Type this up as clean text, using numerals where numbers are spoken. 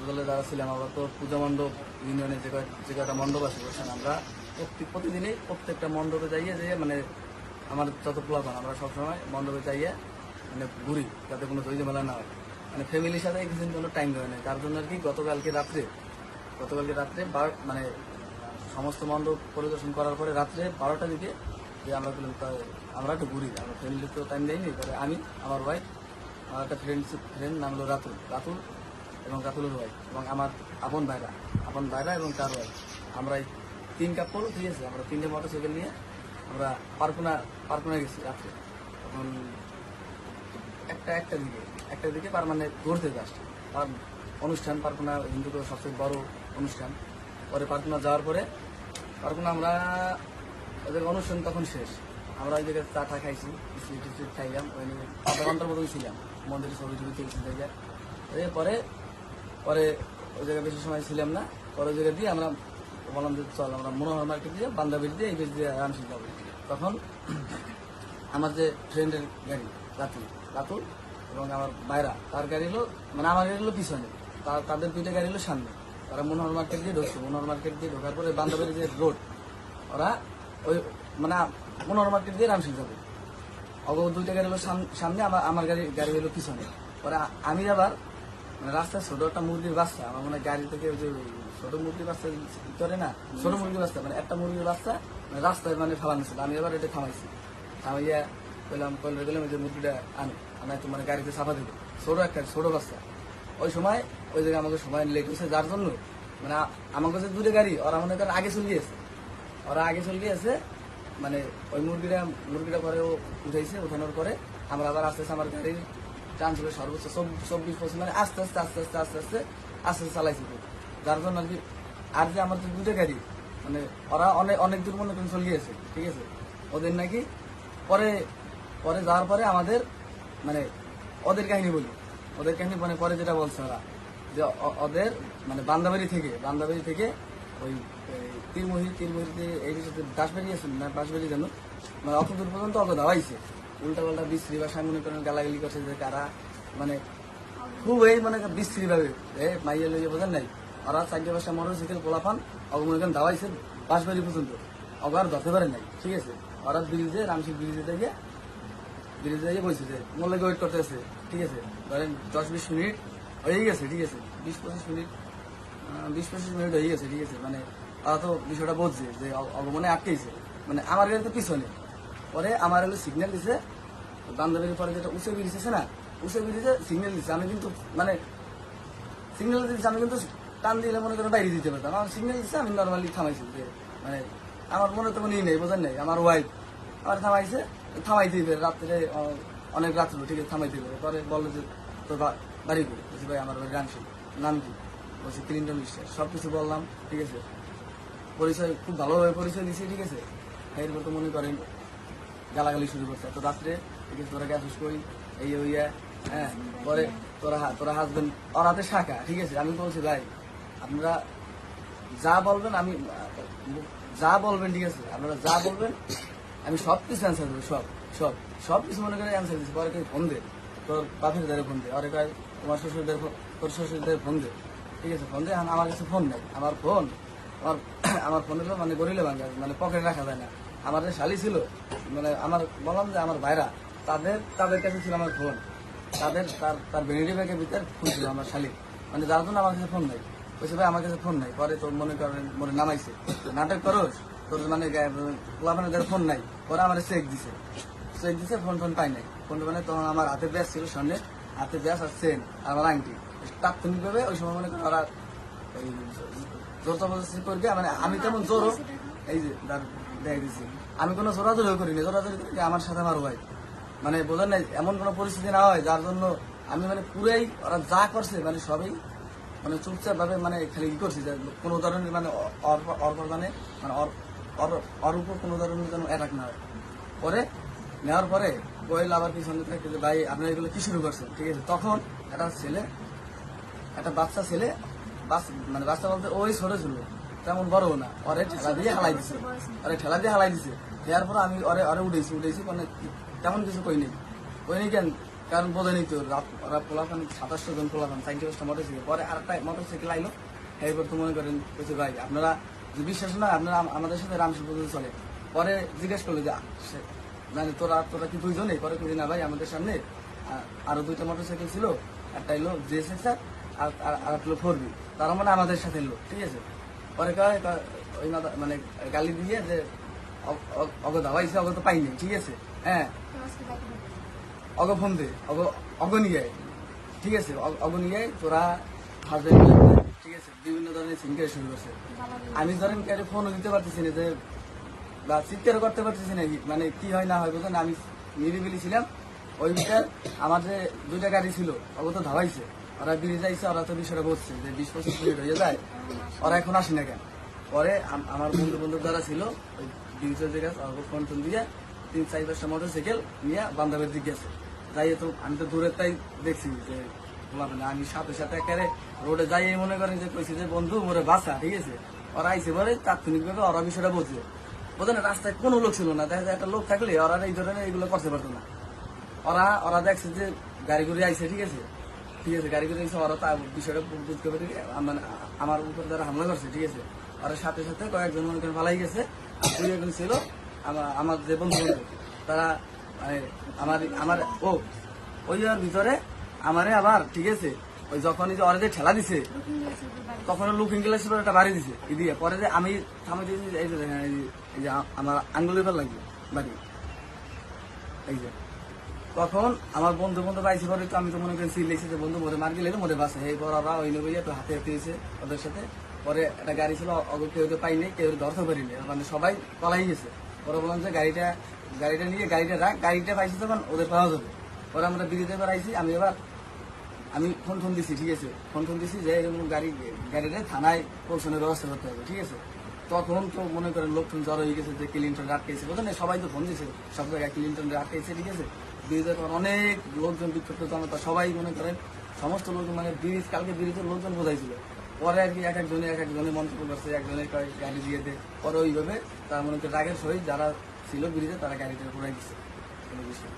দলে যারা ছিলাম আমরা তো পূজা মণ্ডপ ইউনিয়নে যে কটা মণ্ডপ আছে বলছেন আমরা প্রতিদিনই প্রত্যেকটা মণ্ডপে যাইয়ে যে মানে আমার যত পোলাপান আমরা সবসময় মণ্ডপে যাইয়ে মানে ঘুরি যাতে কোনো দই ঝামেলা না হয় মানে ফ্যামিলির সাথে কিছুদিন কোনো টাইম দেওয়া নেই তার জন্য আর কি গতকালকে রাত্রে মানে সমস্ত মণ্ডপ পরিদর্শন করার পরে রাত্রে 12টার দিকে যে আমরা বললাম আমরা একটু ঘুরি আমরা ফ্যামিলির তো টাইম দেয়নি তাহলে আমি আমার ওয়াইফ আমার একটা ফ্রেন্ড নাম হলো রাতুল এবং রাতুলের ওয়াইফ এবং আমার আপন ভাইরা এবং তার ওয়াইফ আমরা এই 3 কাপড় ঠিক আছে আমরা 3টে মোটরসাইকেল নিয়ে আমরা পারকুনা গেছি রাত্রে তখন একটা দিকে মানে ঘুরতে জাস্ট আর অনুষ্ঠান পারকুনা হিন্দুদের সবচেয়ে বড় অনুষ্ঠান পরে পারকুনা যাওয়ার পরে পারকুনা আমরা ওদের অনুষ্ঠান তখন শেষ আমরা ওই জায়গায় চা খাইছি বিস্কুট খাইলাম ওই আধা ঘন্টার মতন ছিলাম মন্দিরের ছবি তুলছি জায়গায় পরে ওই জায়গায় বেশি সময় ছিলাম না পরে ওই জায়গা দিয়ে আমরা বললাম যে চল আমরা মনোহর মার্কেট দিয়ে বান্দা বেশ দিয়ে এই বেশ দিয়ে রামশিল যাবো তখন আমার যে ফ্রেন্ডের গাড়ি রাতুল এবং আমার বাইরা তার গাড়ি হলো মানে আমার গাড়ি হলো পিছনে তাদের 2টা গাড়ি হলো সামনে তারা মনোহর মার্কেট দিয়ে ঢুকছে মনোহর মার্কেট দিয়ে ঢোকার পরে বান্দাবের যে রোড ওরা ওই মানে মনোহর মার্কেট দিয়ে রামশিল যাবে অগো 2টা গাড়ি হলো সামনে আমার গাড়ি হলো পিছনে পরে আমি আবার মানে রাস্তায় ছোট একটা মুরগির বাচ্চা আমার মনে হয় গাড়ি থেকে ওই যে ছোট মুরগির বাচ্চা করে না ছোট মুরগির বাচ্চা মানে একটা মুরগির বাচ্চা মানে রাস্তায় মানে ফালানো ছিল আমি আবার এটা থামাইছি থামাইয়া বললাম যে মুরগিটা আনাই তো মানে গাড়িতে চাপা দেবে ছোট বাচ্চা ওই সময় ওই জায়গায় আমাকে সময় লেট হয়েছে যার জন্য মানে আমার কাছে 2টা গাড়ি ওরা মনে করেন আগে চলে গিয়েছে মানে ওই মুরগিটা পরে উঠাইছে উঠানোর পরে আমরা আবার আস্তে আস্তে আমার গাড়ির চান্স হলো সর্বোচ্চ 24-25 মানে আস্তে চালাইছি যার জন্য আর কি আর যে আমার যে 2টা গাড়ি মানে ওরা অনেক দূর মনে করেন চলে গিয়েছে ঠিক আছে ওদের নাকি পরে যাওয়ার পরে আমাদের মানে ওদের কাহিনী মানে পরে যেটা বলছে ওরা যে ওদের মানে বান্দাবাড়ি থেকে ওই তীরমহিতে এই বিষয়ে দাসবাড়ি আছে না বাঁশবাড়ি যেন মানে অত দূর পর্যন্ত অত দাওয়াইছে উল্টা বিশ্রী বা সামনে করেন গালাগালি করছে যে কারা মানে খুব এই মানে বিশ্রী ভাবে মাইয়া লইয়া বোঝেন নাই ওরা 4-5টা মোটরসাইকেল পোলাপান মনে করেন দাওয়াইছে বাঁশবাড়ি পর্যন্ত আর ধরতে পারে নাই ঠিক আছে ওরা ব্রিজে রামশিল ব্রিজে যাইয়ে বলছে যে মোল্লাকে ওয়েট করতে আছে ঠিক আছে ধরেন 10-20 মিনিট হয়ে গেছে ঠিক আছে 20-25 মিনিট হয়ে গেছে ঠিক আছে মানে তারা তো বিষয়টা বলছে যে অগমনে আটকেছে মানে আমার গাড়ি তো পিছনে পরে আমার হলো সিগন্যাল দিছে বান্ধবীর পরে যেটা উঁচে ব্রিজ আছে না উঁচে ব্রিজে সিগন্যাল দিচ্ছে আমি কিন্তু মানে সিগন্যাল দিচ্ছে আমি কিন্তু টান দিলে মনে করেন বাইরে দিতে পারতাম আমার সিগন্যাল দিচ্ছে আমি নর্মালি থামাইছি যে মানে আমার মনে তো কোনো নেই বোঝেন নাই আমার ওয়াইফ আমার থামাইতে রাত্রে অনেক রাত হলো ঠিক আছে থামাইতে পরে বললো যে তোর বাড়ি করে বলছি ভাই আমার বাড়ি রামশিল নাম কি বলছি ক্লিন্টন বিশ্বাস সবকিছু বললাম ঠিক আছে পরিচয় খুব ভালোভাবে পরিচয় দিচ্ছি ঠিক আছে এরপর তো মনে করেন গালাগালি শুরু করছে তো রাত্রে ঠিক আছে তোরা গ্যাস করি এই ওইয়া হ্যাঁ পরে তোরা হাসবেন্ড ওর হাতে শাখা ঠিক আছে আমি বলছি ভাই আপনারা যা বলবেন ঠিক আছে আপনারা যা বলবেন আমি সব কিছু অ্যান্সার দেবো সব কিছু মনে করে অ্যান্সার দিচ্ছি পরে ফোন দে তোর বাপের দ্বারে ফোন দে অরে কয় তোমার তোর শ্বশুরদের ফোন দে ঠিক আছে ফোন দে আমার কাছে ফোন নেই আমার ফোন হলো মানে গরিলে ভাঙা মানে পকেটে রাখা যায় না আমার যে শালি ছিল মানে আমার বললাম যে আমার ভাইরা তাদের কাছে ছিল আমার ফোন তার ভ্যানিটি ব্যাগের ভিতরে ফোন ছিল আমার শালি মানে যার জন্য আমার কাছে ফোন নাই বলছে ভাই আমার কাছে ফোন নাই পরে তোর মনে করেন মনে নামাইছে নাটক করোস তোর মানে পোলাপানের ফোন নাই পরে আমার চেক দিছে ফোন পাই নাই ফোন মানে তখন আমার হাতে ব্যাস ছিল সামনে হাতে ব্যাস আর চেন আর আমার আংটি তাৎক্ষণিকভাবে ওই সময় মনে করেন ওরা জোর জবরদস্তি করবে মানে আমি তেমন জোরও এই যে দেখে দিচ্ছি আমি কোনো জোরাজোরিও করিনি আমার সাথে আমার ভাই মানে বোঝেন নাই এমন কোনো পরিস্থিতি না হয় যার জন্য আমি মানে পুরাই ওরা যা করছে মানে সবই মানে চুপচাপ ভাবে মানে খালি ই করছি যে কোনো ধরনের মানে অর্পদানে মানে ওর উপর কোনো ধরনের যেন অ্যাটাক না হয় পরে নেওয়ার পরে কোয়েল আবার পিছনে থাকে যে ভাই আপনারা এগুলো কি শুরু করছেন ঠিক আছে তখন একটা বাচ্চা ছেলে মানে বাচ্চা বলতে ওই ছোট ছিল তেমন বড়ও না ওরে ঠেলা দিয়ে হালাই দিছে দেওয়ার পরে আমি ওরে উঠেছি মানে তেমন কিছু কই নেই কেন কারণ বোঝেনি তো ওরা পোলাপান 2700 জন পোলাপান 45টা মোটরসাইকেল, পরে আরেকটা মোটরসাইকেল আইলো। এরপর তো মনে করেন কিছু ভাই আপনারা যে বিশ্বাস না আপনারা আমাদের সাথে রামশিল পর্যন্ত চলে। পরে জিজ্ঞেস করলো যে জানি তোরা কি দুইজনে? পরে কই না ভাই আমাদের সামনে আরো 2টা মোটরসাইকেল ছিল, একটা এলো জিএসএক্সআর আর একটা 4B, তারা মানে আমাদের সাথে এলো, ঠিক আছে। পরে ওই মানে গালি দিয়ে যে অগ ধাবাইছে, অগ তো পাইনি, ঠিক আছে। হ্যাঁ, অগ ফোন দে, অগ নিয়ে আয়, ঠিক আছে। অগ নিয়ে আয়, তোরা হাসবে, ঠিক আছে। বিভিন্ন ধরনের চিন্তা শুরু করছে। আমি ধরেন ফোনও দিতে পারতেছি না, যে বা চিৎকারও করতে পারতেছি না, মানে কি হয় না হয় বুঝলেন। আমি নিরিবিলি ছিলাম। ওই ভিতর আমার যে 2টা গাড়ি ছিল, ওগুলো তো ধাবাইছে, ওরা বেরিয়ে যাইছে। ওরা তো বিষয়টা বলছে যে 20-25 মিনিট হয়ে যায়, ওরা এখন আসি না কেন। পরে আমার বন্ধু যারা ছিল ওই ডিউসের জায়গায় ফোন টোন দিয়ে 3-4-5টা মোটরসাইকেল নিয়ে বান্ধাবের দিকে গেছে। যাই তো আমি তো দূরের তাই দেখছি যে মানে আমি সাথে সাথে একেবারে রোডে যাই মনে করেন যে কইছি যে বন্ধু মোরে বাসা, ঠিক আছে। ওরা আইসে পরে তাৎক্ষণিকভাবে ওরা বিষয়টা বলছে। বোঝেন, রাস্তায় কোনো লোক ছিল না, দেখা যায় একটা লোক থাকলে ওরা এই ধরনের এগুলো করতে পারতো না। ওরা দেখছে যে গাড়ি করে আইসে, ঠিক আছে, গাড়ি করে আইসে। ওরা তার বিষয়টা বুঝতে পারি, মানে আমার উপর যারা হামলা করছে, ঠিক আছে, ওরা সাথে সাথে কয়েকজন মনে করেন পালাই গেছে। আর 2 ছিল আমার যে বন্ধু তারা, মানে আমার ওই ভিতরে আমারে আবার, ঠিক আছে, ওই যখন ওরা যে ঠেলা দিছে তখন লুকিং গ্লাস একটা বাড়ি দিছে দিয়ে। পরে যে আমি থামে দিয়েছি, এই যে আমার আঙ্গুলের পর লাগবে বাড়ি, এই যে। তখন আমার বন্ধু পাইছে, পরে তো আমি তো মনে করি সিলেছি যে বন্ধু মোরে মার গেলে মোরে বাসে। এই পর ওরা ওই নবী তো হাতে হয়েছে ওদের সাথে। পরে একটা গাড়ি ছিল, কেউ তো পাইনি, কেউ ধরতে পারিনি, মানে সবাই পলাই গেছে। পরে বললাম যে গাড়িটা নিয়ে গাড়িটা রাখ, গাড়িটা পাইছি তখন ওদের পাওয়া যাবে। পরে আমরা বিরিতে এবার আইছি। আমি ফোন দিছি, ঠিক আছে, ফোন দিছি যে এরকম গাড়িটা থানায় পৌঁছানোর ব্যবস্থা করতে হবে, ঠিক আছে। তখন তো মনে করেন লোকজন জড়ো হয়ে গেছে যে ক্লিনটন আটকেছে, বুঝলেন, সবাই তো ফোন দিছে সব জায়গায় ক্লিনটন আটকেছে, ঠিক আছে। ব্রিজের অনেক লোকজন বিক্ষুব্ধ জনতা, সবাই মনে করেন সমস্ত লোকজন, মানে কালকে ব্রিজের লোকজন বোঝাইছিল। পরে আর কি এক একজনে মন্তব্য করছে, একজনের গাড়ি দিয়ে দেয়। পরে ওইভাবে তার মনে করেন রাগের সহিত যারা ছিল ব্রিজে তারা গাড়িটা ঘুরাই দিচ্ছে, কোনো বিষয়।